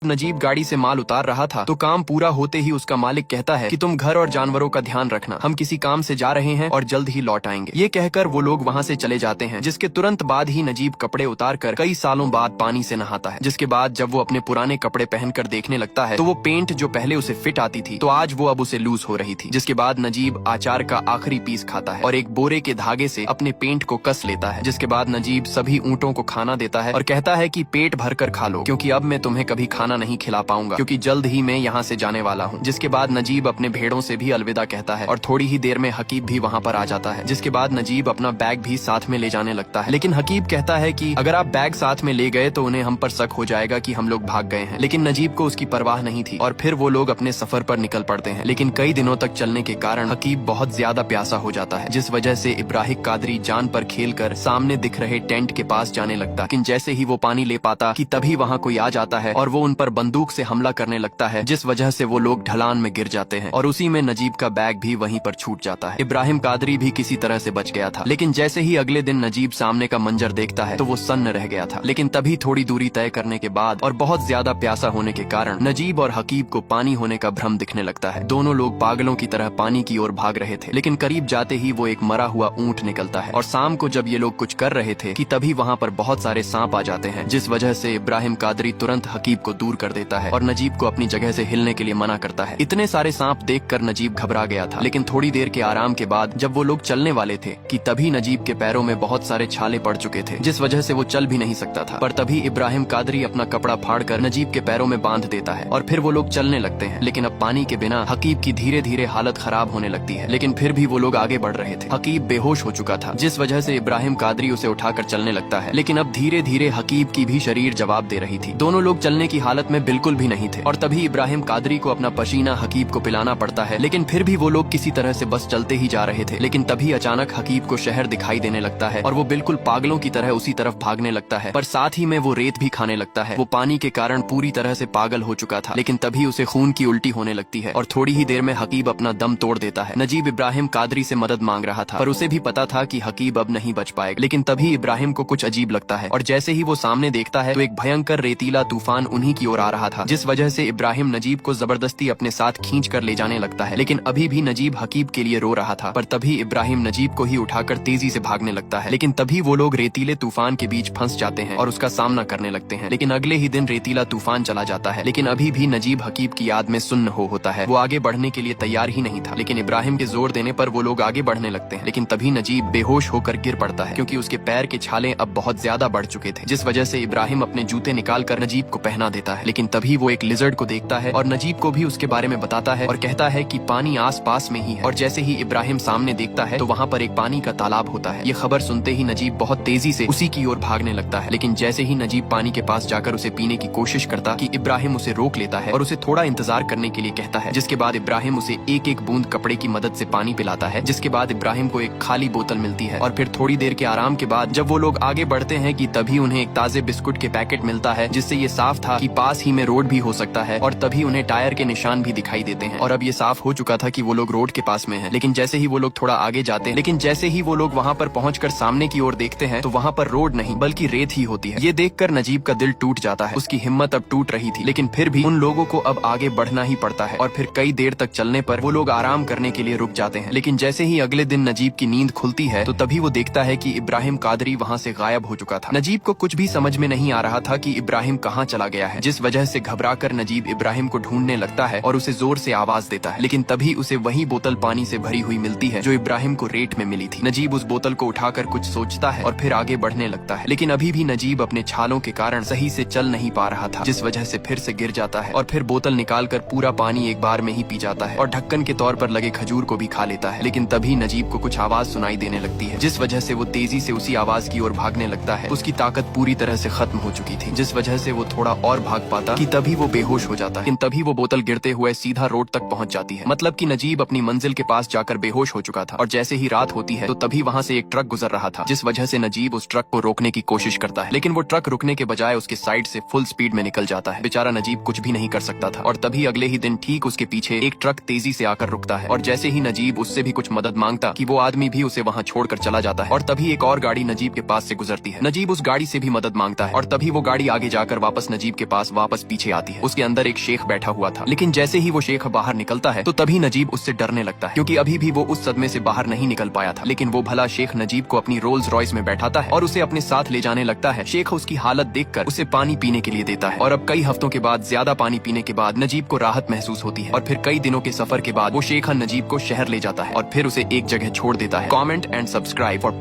नजीब गाड़ी से माल उतार रहा था तो काम पूरा होते ही उसका मालिक कहता है कि तुम घर और जानवरों का ध्यान रखना, हम किसी काम से जा रहे हैं और जल्द ही लौट आएंगे। ये कहकर वो लोग वहाँ से चले जाते हैं। जिसके तुरंत बाद ही नजीब कपड़े उतारकर कई सालों बाद पानी से नहाता है। जिसके बाद जब वो अपने पुराने कपड़े पहनकर देखने लगता है तो वो पेंट जो पहले उसे फिट आती थी तो आज वो अब उसे लूज हो रही थी। जिसके बाद नजीब अचार का आखिरी पीस खाता है और एक बोरे के धागे से अपने पेंट को कस लेता है। जिसके बाद नजीब सभी ऊँटों को खाना देता है और कहता है कि पेट भरकर खा लो, क्योंकि अब मैं तुम्हें कभी खाना नहीं खिला पाऊंगा, क्योंकि जल्द ही मैं यहाँ से जाने वाला हूँ। जिसके बाद नजीब अपने भेड़ों से भी अलविदा कहता है और थोड़ी ही देर में हकीब भी वहाँ पर आ जाता है। जिसके बाद नजीब अपना बैग भी साथ में ले जाने लगता है, लेकिन हकीब कहता है कि अगर आप बैग साथ में ले गए तो उन्हें हम पर शक हो जाएगा कि हम लोग भाग गए हैं। लेकिन नजीब को उसकी परवाह नहीं थी और फिर वो लोग अपने सफर पर निकल पड़ते हैं। लेकिन कई दिनों तक चलने के कारण हकीब बहुत ज्यादा प्यासा हो जाता है, जिस वजह से इब्राहिम कादरी जान पर खेलकर सामने दिख रहे टेंट के पास जाने लगता। लेकिन जैसे ही वो पानी ले पाता कि तभी वहाँ कोई आ जाता है और वो उन पर बंदूक से हमला करने लगता है, जिस वजह से वो लोग ढलान में गिर जाते हैं और उसी में नजीब का बैग भी वहीं पर छूट जाता है। इब्राहिम कादरी भी किसी तरह से बच गया था, लेकिन जैसे ही अगले दिन नजीब सामने का मंजर देखता है तो वो सन्न रह गया था। लेकिन तभी थोड़ी दूरी तय करने के बाद और बहुत ज्यादा प्यासा होने के कारण नजीब और हकीब को पानी होने का भ्रम दिखने लगता है। दोनों लोग पागलों की तरह पानी की ओर भाग रहे थे, लेकिन करीब जाते ही वो एक मरा हुआ ऊंट निकलता है और शाम को जब ये लोग कुछ कर रहे थे कि तभी वहाँ पर बहुत सारे सांप आ जाते हैं, जिस वजह से इब्राहिम कादरी तुरंत हकीब को दूर कर देता है और नजीब को अपनी जगह से हिलने के लिए मना करता है। इतने सारे सांप देखकर नजीब घबरा गया था, लेकिन थोड़ी देर के आराम के बाद जब वो लोग चलने वाले थे कि तभी नजीब के पैरों में बहुत सारे छाले पड़ चुके थे, जिस वजह से वो चल भी नहीं सकता था। पर तभी इब्राहिम कादरी अपना कपड़ा फाड़कर नजीब के पैरों में बांध देता है और फिर वो लोग चलने लगते हैं। लेकिन अब पानी के बिना हकीब की धीरे धीरे हालत खराब होने लगती है, लेकिन फिर भी वो लोग आगे बढ़ रहे थे। हकीब बेहोश हो चुका था, जिस वजह से इब्राहिम कादरी उसे उठाकर चलने लगता है, लेकिन अब धीरे धीरे हकीब की भी शरीर जवाब दे रही थी। दोनों लोग चलने की हालत में बिल्कुल भी नहीं थे और तभी इब्राहिम कादरी को अपना पसीना हकीब को पिलाना पड़ता है, लेकिन फिर भी वो लोग किसी तरह से बस चलते ही जा रहे थे। लेकिन तभी अचानक हकीब को शहर दिखाई देने लगता है और वो बिल्कुल पागलों की तरह उसी तरफ भागने लगता है, पर साथ ही में वो रेत भी खाने लगता है। वो पानी के कारण पूरी तरह से पागल हो चुका था, लेकिन तभी उसे खून की उल्टी होने लगती है और थोड़ी ही देर में हकीब अपना दम तोड़ देता है। नजीब इब्राहिम कादरी से मदद मांग रहा था, पर उसे भी पता था कि हकीब अब नहीं बच पाएगा। लेकिन तभी इब्राहिम को कुछ अजीब लगता है और जैसे ही वो सामने देखता है तो एक भयंकर रेतीला तूफान उन्हीं की ओर आ रहा था, जिस वजह से इब्राहिम नजीब को जबरदस्ती अपने साथ खींच कर ले जाने लगता है। लेकिन अभी भी नजीब हकीब के लिए रो रहा था, पर तभी इब्राहिम नजीब को ही उठाकर तेजी से भागने लगता है। लेकिन तभी वो लोग रेतीले तूफान के बीच फंस जाते हैं और उसका सामना करने लगते हैं। लेकिन अगले ही दिन रेतीला तूफान चला जाता है, लेकिन अभी भी नजीब हकीब की याद में सुन्न होता है। वो आगे बढ़ने के लिए तैयार ही नहीं था, लेकिन इब्राहिम के जोर देने पर वो लोग आगे बढ़ने लगते हैं। लेकिन तभी नजीब बेहोश होकर गिर पड़ता है, क्योंकि उसके पैर के छाले अब बहुत ज्यादा बढ़ चुके थे, जिस वजह से इब्राहिम अपने जूते निकाल कर नजीब को पहना देता है। लेकिन तभी वो एक लिजर्ड को देखता है और नजीब को भी उसके बारे में बताता है और कहता है कि पानी आस पास में ही है। और जैसे ही इब्राहिम सामने देखता है तो वहाँ पर एक पानी का तालाब होता है। ये खबर सुनते ही नजीब बहुत तेजी से उसी की ओर भागने लगता है, लेकिन जैसे ही नजीब पानी के पास जाकर उसे पीने की कोशिश करता कि इब्राहिम उसे रोक लेता है और उसे थोड़ा इंतजार करने के लिए कहता है। जिसके बाद इब्राहिम उसे एक एक बूंद कपड़े की मदद से पानी पिलाता है। जिसके बाद इब्राहिम को एक खाली बोतल मिलती है और फिर थोड़ी देर के आराम के बाद जब वो लोग आगे बढ़ते हैं कि तभी उन्हें एक ताजे बिस्कुट के पैकेट मिलता है, जिससे ये साफ था कि पास ही में रोड भी हो सकता है। और तभी उन्हें टायर के निशान भी दिखाई देते हैं और अब ये साफ हो चुका था कि वो लोग रोड के पास में हैं। लेकिन जैसे ही वो लोग थोड़ा आगे जाते हैं, लेकिन जैसे ही वो लोग वहाँ पर पहुंचकर सामने की ओर देखते हैं तो वहाँ पर रोड नहीं बल्कि रेत ही होती है। ये देखकर नजीब का दिल टूट जाता है। उसकी हिम्मत अब टूट रही थी, लेकिन फिर भी उन लोगों को अब आगे बढ़ना ही पड़ता है और फिर कई देर तक चलने पर वो लोग आराम करने के लिए रुक जाते हैं। लेकिन जैसे ही अगले दिन नजीब की नींद खुलती है तो तभी वो देखता है कि इब्राहिम कादरी वहाँ से गायब हो चुका था। नजीब को कुछ भी समझ में नहीं आ रहा था कि इब्राहिम कहाँ चला गया है, जिस वजह से घबराकर नजीब इब्राहिम को ढूंढने लगता है और उसे जोर से आवाज देता है। लेकिन तभी उसे वही बोतल पानी से भरी हुई मिलती है जो इब्राहिम को रेत में मिली थी। नजीब उस बोतल को उठाकर कुछ सोचता है और फिर आगे बढ़ने लगता है, लेकिन अभी भी नजीब अपने छालों के कारण सही से चल नहीं पा रहा था, जिस वजह से फिर से गिर जाता है और फिर बोतल निकालकर पूरा पानी एक बार में ही पी जाता है और ढक्कन के तौर पर लगे खजूर को भी खा लेता है। लेकिन तभी नजीब को कुछ आवाज सुनाई देने लगती है, जिस वजह से वो तेजी से उसी आवाज की ओर भागने लगता है। उसकी ताकत पूरी तरह से खत्म हो चुकी थी, जिस वजह से वो थोड़ा और भाग पाता कि तभी वो बेहोश हो जाता है। लेकिन तभी वो बोतल गिरते हुए सीधा रोड तक पहुंच जाती है, मतलब कि नजीब अपनी मंजिल के पास जाकर बेहोश हो चुका था। और जैसे ही रात होती है तो तभी वहाँ से एक ट्रक गुजर रहा था, जिस वजह से नजीब उस ट्रक को रोकने की कोशिश करता है, लेकिन वो ट्रक रुकने के बजाय उसके साइड से फुल स्पीड में निकल जाता है। बेचारा नजीब कुछ भी नहीं कर सकता था। और तभी अगले ही दिन ठीक उसके पीछे एक ट्रक तेजी से आकर रुकता है और जैसे ही नजीब उससे भी कुछ मदद मांगता कि वो आदमी भी उसे वहाँ छोड़कर चला जाता है। और तभी एक और गाड़ी नजीब के पास से गुजरती है। नजीब उस गाड़ी से भी मदद मांगता है और तभी वो गाड़ी आगे जाकर वापस नजीब के पास पास वापस पीछे आती है। उसके अंदर एक शेख बैठा हुआ था, लेकिन जैसे ही वो शेख बाहर निकलता है तो तभी नजीब उससे डरने लगता है, क्योंकि अभी भी वो उस सदमे से बाहर नहीं निकल पाया था। लेकिन वो भला शेख नजीब को अपनी रोल्स रॉयस में बैठाता है और उसे अपने साथ ले जाने लगता है। शेख उसकी हालत देखकर उसे पानी पीने के लिए देता है और अब कई हफ्तों के बाद ज्यादा पानी पीने के बाद नजीब को राहत महसूस होती है और फिर कई दिनों के सफर के बाद वो शेख नजीब को शहर ले जाता है और फिर उसे एक जगह छोड़ देता है। Comment and subscribe for